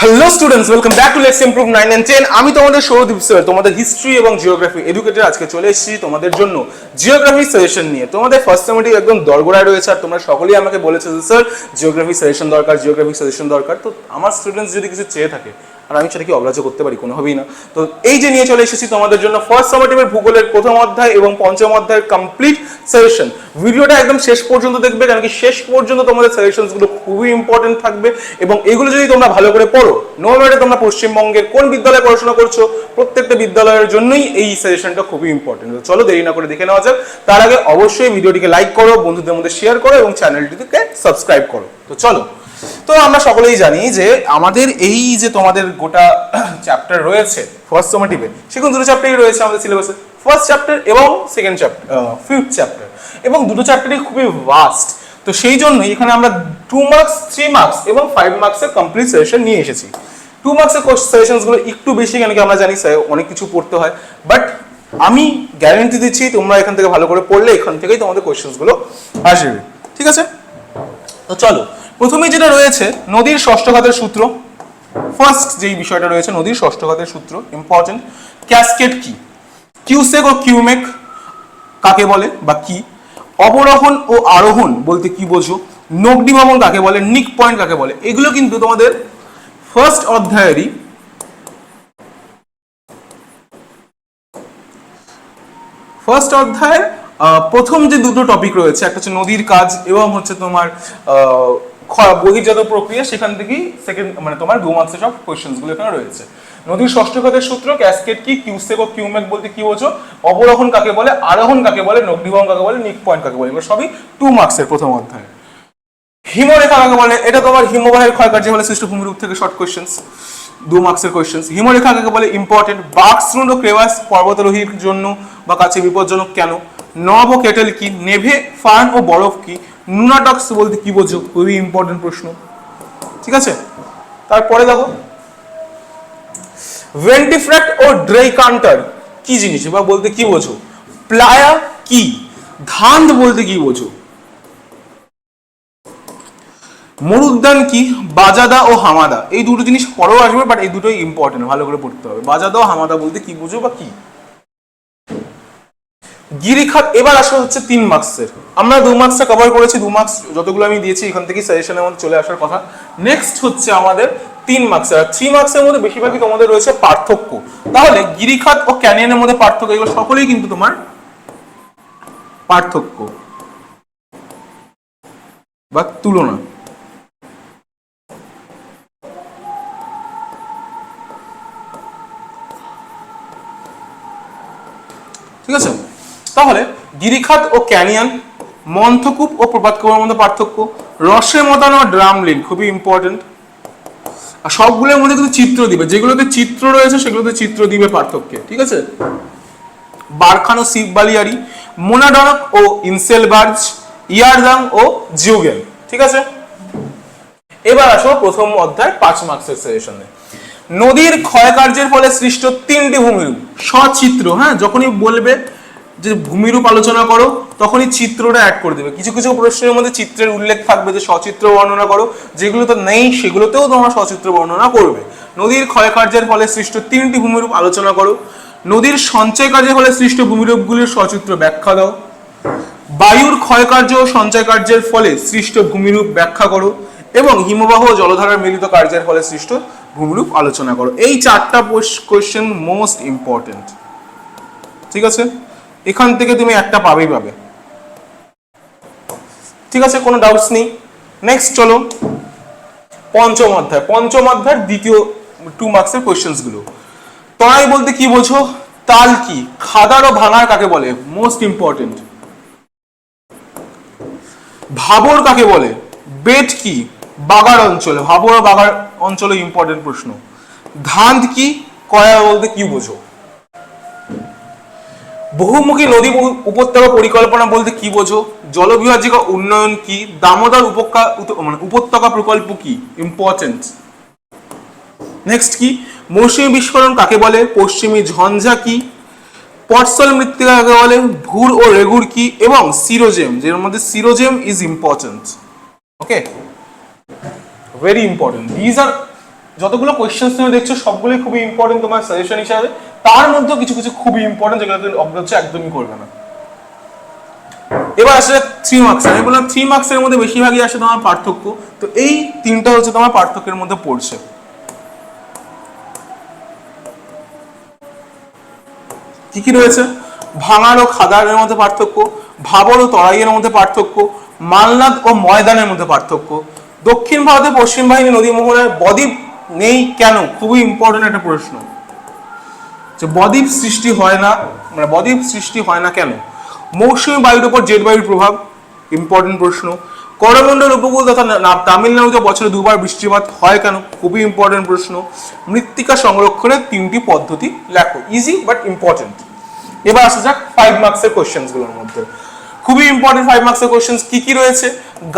Hello students, welcome back to let's improve 9 and 10। আমি তোমাদের Sourodip sir, তোমাদের হিস্ট্রি এবং জিওগ্রাফি এডুকেটর। আজকে চলে এসেছি তোমাদের জন্য জিওগ্রাফি সাজেশন নিয়ে। তোমাদের ফার্স্ট সেমিস্টার একদম দরগোড়ায় রয়েছে, আর তোমরা সকলেই আমাকে বলেছো যে স্যার জিওগ্রাফি সাজেশন দরকার, জিওগ্রাফি সাজেশন দরকার। তো আমার স্টুডেন্টস যদি কিছু চেয়ে থাকে আর আমি সেটা কি অগ্রাহ্য করতে পারি? কোনোভাবেই না। তো এই যে নিয়ে চলে এসেছি তোমাদের জন্য ফার্স্ট সামেটিভের ভূগোলের প্রথম অধ্যায় এবং পঞ্চম অধ্যায়ের কমপ্লিট সাজেশন। ভিডিওটা একদম শেষ পর্যন্ত দেখবে, কারণ কি শেষ পর্যন্ত তোমাদের সাজেশনসগুলো খুবই ইম্পর্টেন্ট থাকবে। এবং এগুলো যদি তোমরা ভালো করে পড়ো, নো ম্যাটার তোমরা পশ্চিমবঙ্গের কোন বিদ্যালয়ে পড়াশোনা করছো, প্রত্যেকটা বিদ্যালয়ের জন্যই এই সাজেশনটা খুবই ইম্পর্টেন্ট। চলো দেরি না করে দেখে নেওয়া যাক। তার আগে অবশ্যই ভিডিওটিকে লাইক করো, বন্ধুদের মধ্যে শেয়ার করো এবং চ্যানেলটিকে সাবস্ক্রাইব করো। তো চলো। তো আমরা সকলেই জানি যে আমাদের এই যে তোমাদের গোটা চ্যাপ্টার রয়েছে ফার্স্ট সামেটিভে, সেখানে দুটো চ্যাপ্টারই রয়েছে আমাদের সিলেবাসে, ফার্স্ট চ্যাপ্টার এবং সেকেন্ড চ্যাপ্টার, ফিফথ চ্যাপ্টার। এবং দুটো চ্যাপ্টারই খুবই ভাস্ট। তো সেই জন্যই এখানে আমরা 2 মার্কস, 3 মার্কস এবং 5 মার্কসের কমপ্লিট সাজেশন নিয়ে এসেছি। 2 মার্কসের সাজেশনসগুলো একটু বেশি, কেন কি আমরা জানি অনেক কিছু পড়তে হয়, বাট আমি গ্যারান্টি দিচ্ছি তোমরা এখান থেকে ভালো করে পড়লে এখান থেকেই তোমাদের কোয়েশ্চেন্সগুলো আসবে। ঠিক আছে? তো চলো, প্রথমে যেটা রয়েছে নদীর ষষ্ঠঘাতের সূত্র। ফার্স্ট যেই বিষয়টা রয়েছে নদীর ষষ্ঠঘাতের সূত্র, ইম্পর্টেন্ট। ক্যাসকেড কি, কিউসেক ও কিউমেক কাকে বলে বা কি, অবরোহণ ও আরোহণ বলতে কি বোঝো, নগডি ভবন কাকে বলে, নিক পয়েন্ট কাকে বলে, এগুলো কিন্তু তোমাদের ফার্স্ট অধ্যায়েরই প্রথম যে দুটো টপিক রয়েছে, একটা হচ্ছে নদীর কাজ এবং হচ্ছে তোমার বহির্জাত প্রক্রিয়া, সেখান থেকেই সেকেন্ড মানে তোমার 2 মার্কসের সব কোয়েশ্চেন্সগুলো এখানে রয়েছে। নদীর ষষ্ঠঘাতের সূত্র, ক্যাসকেড কি, কিউসেক ও কিউমেক বলতে কি বোঝো, অবরোহণ কাকে বলে, আরোহণ কাকে বলে, নগ্নিভবন কাকে বলে, নিক পয়েন্ট কাকে বলে, এগুলো সবই 2 মার্কসের প্রথম অধ্যায়। হিমরেখা কাকে বলে, এটা তোমার হিমবাহের ক্ষয়কার্য বলে সৃষ্ট ভূমিরূপ থেকে শর্ট কোয়েশ্চেন্স, 2 মার্কসের কোয়েশ্চেন্স। হিমরেখা কাকে বলে, ইম্পর্টেন্ট। বাকশৃঙ্গ ও ক্রেভাস পর্বতারোহীর জন্য বা কাছে বিপজ্জনক কেন, নব ও কেটেল কি, নেভে ফার্ন ও বরফ কি, নুনাটক্স বলতে কি বোঝো, খুবই ইম্পর্টেন্ট প্রশ্ন। ঠিক আছে? তারপরে দেখো ভেন্টিফ্র্যাক্ট ও ড্রেইকান্টার কি জিনিস বা বলতে কি বোঝো, প্লায়া কি, ধান্দ বলতে কি বোঝো, মরুদ্যান কি, বাজাদা ও হামাদা। এই দুটো জিনিস পরেও আসবে, বাট এই দুটোই ইম্পর্টেন্ট, ভালো করে পড়তে হবে। বাজাদা ও হামাদা বলতে কি বুঝো বা কি। গিরিখাত এবার আসা হচ্ছে 3 মার্কসের। আমরা 2 মার্কসটা কভার করেছি, 2 মার্কস যতগুলো আমি দিয়েছি এখান থেকে সাজেশনের মধ্যে চলে আসার কথা। নেক্সট হচ্ছে আমাদের 3 মার্কসের। আর 3 মার্কসের মধ্যে বেশিরভাগই তোমাদের রয়েছে পার্থক্য। তাহলে গিরিখাত ও ক্যানিয়নের মধ্যে পার্থক্য, এগুলো সকলেই কিন্তু তোমার পার্থক্য বা তুলনা। ঠিক আছে? তাহলে গিরিখাত ও ক্যানিয়ন, মন্থকূপ ও প্রপাতকূপের মধ্যে পার্থক্য, রসে মতানো ড্রামলিন খুবই ইম্পর্টেন্ট। আর সবগুলোর মধ্যে কিন্তু চিত্র দিবে, যেগুলোতে চিত্র রয়েছে সেগুলোতে চিত্র দিবে পার্থক্যে। ঠিক আছে? বারখান ও শিববালিয়ারি, মোনাডনক ও ইনসেলবার্জ, ইয়ারদাং ও জিউগেন। ঠিক আছে? এবার আসো প্রথম অধ্যায় 5 মার্কসের সাজেশনে। নদীর ক্ষয়কার্যের ফলে সৃষ্ট 3টি ভূমিরূপ সচিত্র। হ্যাঁ, যখনই বলবে যে ভূমিরূপ আলোচনা করো তখনই চিত্রটা অ্যাড করে দেবে। কিছু কিছু প্রশ্নের মধ্যে চিত্রের উল্লেখ থাকবে যে সচিত্র বর্ণনা করো, যেগুলো তো নেই সেগুলোতেও তোমরা সচিত্র বর্ণনা করবে। নদীর ক্ষয়কার্যের ফলে সৃষ্ট 3টি ভূমিরূপ আলোচনা করো, নদীর সঞ্চয় কার্যের ফলে সৃষ্ট ভূমিরূপগুলির সচিত্র ব্যাখ্যা দাও, বায়ুর ক্ষয়কার্য ও সঞ্চয় কার্যের ফলে সৃষ্ট ভূমিরূপ ব্যাখ্যা করো, এবং হিমবাহ ও জলধারার মিলিত কার্যের ফলে সৃষ্ট ভূমিরূপ আলোচনা করো। এই 4টা কোয়েশ্চেন মোস্ট ইম্পর্টেন্ট। ঠিক আছে? এখান থেকে তুমি একটা পাবেই পাবে। ঠিক আছে? কোনো ডাউটস নেই। নেক্সট চলো পঞ্চম অধ্যায়ের দ্বিতীয় 2 মার্কসের কোয়েশ্চেন্স গুলো। তরাই বলতে কি বোঝো, তাল কি, খাদার ও ভাঙার কাকে বলে, মোস্ট ইম্পর্টেন্ট। ভাবর কাকে বলে, বেট কি, বাগার অঞ্চলে, ভাবর ও বাগার অঞ্চলে ইম্পর্টেন্ট প্রশ্ন। ধান্দ কি, কয়া বলতে কি বোঝো। বহুমুখী নদী উপত্যকা পরিকল্পনা বলতে কি বোঝো, জলবিভাজিকা উন্নয়ন কি, দামোদর উপত্যকা প্রকল্প কি, ইম্পর্টেন্ট। নেক্সট কি, মৌসুমী বিস্ফোরণ কাকে বলে, পশ্চিমী ঝঞ্ঝা কি, পটসল মৃত্তিকা কাকে বলে, ভুর ও রেগুর কি, এবং সিরোজেম, যের মধ্যে sierozem is important. Okay, very important. These are যতগুলো কোয়েশ্চেন্স তুমি দেখছো সবগুলোই খুবই ইম্পর্টেন্ট তোমার সাজেশন হিসাবে, তার মধ্যেও কিছু কিছু খুবই ইম্পর্টেন্ট যেগুলো তুমি অবজর্ভ একদমই করবে না। এবার আসলে 3 মার্কস, আমি বললাম 3 মার্কসের মধ্যে বেশিরভাগই আসে তোমার পার্থক্য, তো এই তিনটা হচ্ছে তোমার পার্থক্যের মধ্যে পড়ছে। কি কি রয়েছে? ভাঙার ও খাদানের মধ্যে পার্থক্য, ভাবর ও তরাইয়ের মধ্যে পার্থক্য, মালনাদ ও ময়দানের মধ্যে পার্থক্য, দক্ষিণ ভারতে পশ্চিম বাহিনী নদী মোহনায় বদ্বীপ নেই কেন, খুবই ইম্পর্টেন্ট একটা প্রশ্ন, যে বদ্বীপ সৃষ্টি হয় না, মানে বদ্বীপ সৃষ্টি হয় না কেন, মৌসুমী বায়ুর উপর জেট বায়ুর প্রভাব, ইম্পর্টেন্ট প্রশ্ন, করমণ্ডল উপকূল তথা তামিলনাড়ুতে বছরে 2বার বৃষ্টিপাত হয় কেন, খুবই ইম্পর্টেন্ট প্রশ্ন, মৃত্তিকা সংরক্ষণের 3টি পদ্ধতি লেখো, ইজি বাট ইম্পর্টেন্ট। এবার আসা যাক 5 মার্কসের কোশ্চেন্স গুলোর মধ্যে, খুবই ইম্পর্টেন্ট 5 মার্কসের কোশ্চেন্স কি কি রয়েছে?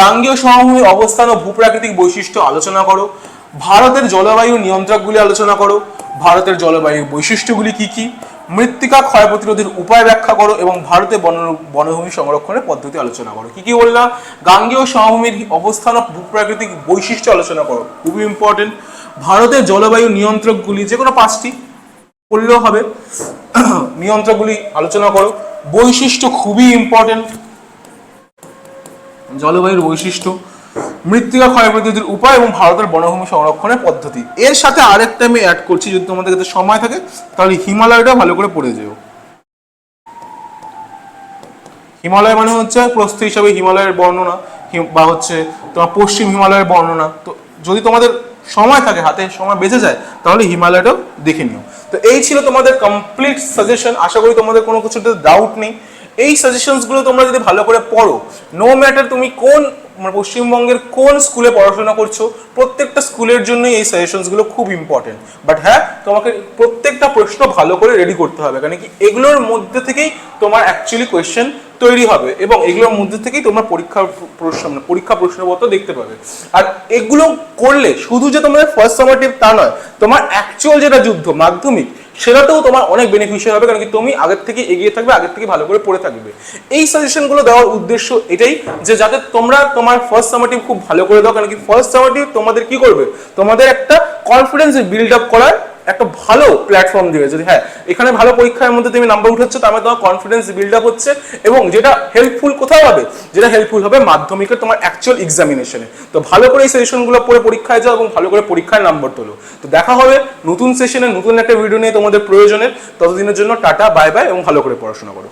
গাঙ্গেয় সমভূমির অবস্থান ও ভূপ্রাকৃতিক বৈশিষ্ট্য আলোচনা করো, ভারতের জলবায়ু নিয়ন্ত্রকগুলি আলোচনা করো, ভারতের জলবায়ুর বৈশিষ্ট্যগুলি কি কি, মৃত্তিকা ক্ষয় প্রতিরোধের উপায় ব্যাখ্যা করো এবং ভারতে বনভূমি সংরক্ষণের পদ্ধতি আলোচনা করো। কি কি বললাম? গাঙ্গেয় সমভূমির অবস্থান ও ভূপ্রাকৃতিক বৈশিষ্ট্য আলোচনা করো, খুবই ইম্পর্টেন্ট। ভারতের জলবায়ু নিয়ন্ত্রকগুলি, যে কোনো 5টি বললেও হবে, নিয়ন্ত্রকগুলি আলোচনা করো। বৈশিষ্ট্য খুবই ইম্পর্টেন্ট, জলবায়ুর বৈশিষ্ট্য, মৃত্তিকা ক্ষয় প্রতিরোধের উপায় এবং ভারতের বনভূমি সংরক্ষণের পদ্ধতি। এর সাথে আরেকটা আমি অ্যাড করছি, যদি তোমাদের কাছে সময় থাকে তাহলে হিমালয়টা ভালো করে পড়ে যেও। হিমালয় মানে হচ্ছে প্রস্থ হিসাবে হিমালয়ের বর্ণনা, বা হচ্ছে তোমার পশ্চিম হিমালয়ের বর্ণনা। তো যদি তোমাদের সময় থাকে, হাতে সময় বেঁচে যায়, তাহলে হিমালয়টাও দেখে নিও। তো এই ছিল তোমাদের কমপ্লিট সাজেশন, আশা করি তোমাদের কোনো কিছুতে ডাউট নেই। এই সাজেশনসগুলো তোমরা যদি ভালো করে পড়ো, নো ম্যাটার তুমি কোন পশ্চিমবঙ্গের কোন স্কুলে পড়াশোনা করছো, প্রত্যেকটা স্কুলের জন্যই এই সাজেশনসগুলো খুব ইম্পর্টেন্ট। বাট হ্যাঁ, তোমাকে প্রত্যেকটা প্রশ্ন ভালো করে রেডি করতে হবে, কারণ কি এগুলোর মধ্যে থেকেই তোমার অ্যাকচুয়ালি কোয়েশ্চেন তৈরি হবে এবং এগুলোর মধ্যে থেকেই তোমরা পরীক্ষা প্রশ্নপত্র দেখতে পাবে। আর এগুলো করলে শুধু যে তোমাদের ফার্স্ট সামারটিভ তা নয়, তোমার অ্যাকচুয়াল যেটা যুদ্ধ মাধ্যমিক, সেটাতেও তোমার অনেক বেনিফিশিয়াল হবে, কারণ কি তুমি আগের থেকে এগিয়ে থাকবে, আগের থেকে ভালো করে পড়ে থাকবে। এই সাজেশনগুলো দেওয়ার উদ্দেশ্য এটাই, যে যাতে তোমরা তোমার ফার্স্ট সামারটিভ খুব ভালো করে দাও, কারণ কি ফার্স্ট সামারটিভ তোমাদের কি করবে, তোমাদের একটা কনফিডেন্স বিল্ড আপ করার একটা ভালো প্ল্যাটফর্ম দিবে। যদি হ্যাঁ এখানে ভালো পরীক্ষার মধ্যে তুমি নাম্বার উঠাচ্ছ, তার মানে তোমার কনফিডেন্স বিল্ড আপ হচ্ছে, এবং যেটা হেল্পফুল কোথাও হবে, যেটা হেল্পফুল হবে মাধ্যমিকের তোমার অ্যাকচুয়াল এক্সামিনেশনে। তো ভালো করে এই সেশনগুলো পড়ে পরীক্ষায় যাও এবং ভালো করে পরীক্ষায় নাম্বার তোলো। তো দেখা হবে নতুন সেশনে, নতুন একটা ভিডিও নিয়ে তোমাদের প্রয়োজনের। ততদিনের জন্য টাটা, বাই বাই, এবং ভালো করে পড়াশোনা করো।